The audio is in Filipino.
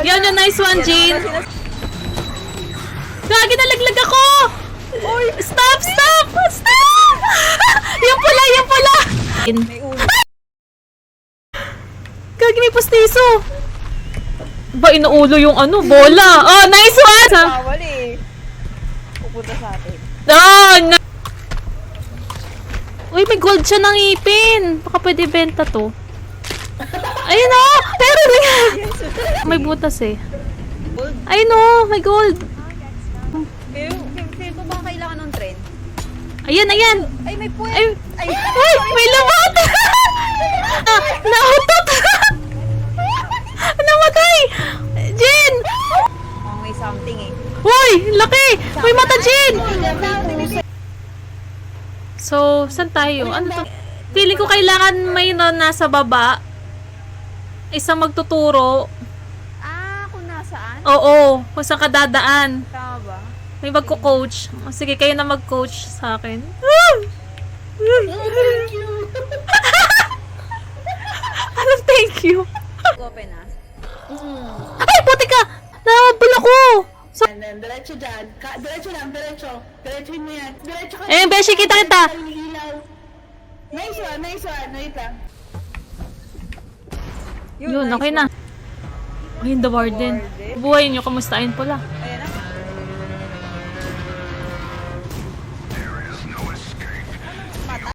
Yan yung nice one, Jean. Gagi, nalaglag ako! Stop! Stop! Stop! Yung pula! Yung pula! May ulo. Gagi, may postiso. Ba, inuulo yung ano, bola. Oh, nice one! Bawal eh. Pupunta sa atin. Oh, Uy, may gold siya ng ipin. Baka pwede benta to. Ayun o! Pero may butas eh. Gold. Ayun o! May gold. Kayo ba kailangan ng trend? Ayan, ayan. Ay, may puwet! Ay, Ay, ay, may labat! Nautot! Namatay! Jin! Oh, may something eh. Uy! Laki! May mata, Jin! So, saan tayo? Ano to? Feeling ko kailangan may nasa baba. Isang magtuturo. Ah, kung nasaan? Oo, kung saan ka dadaan. Tama ba? May magko-coach. Sige, kayo na mag-coach sa akin. Thank you. Anong thank you? Open ah. Ay, puti ka! Nabul ako! So, And then, diretso dyan. Diretso lang, diretso. Diretso mo yan. Diretso ka. eh, beshi, kita kita! Ilaw. Nice one, nice one. Wait lang. Yun, okay na. Ayun, the warden. Buhay nyo, kamustahin pala.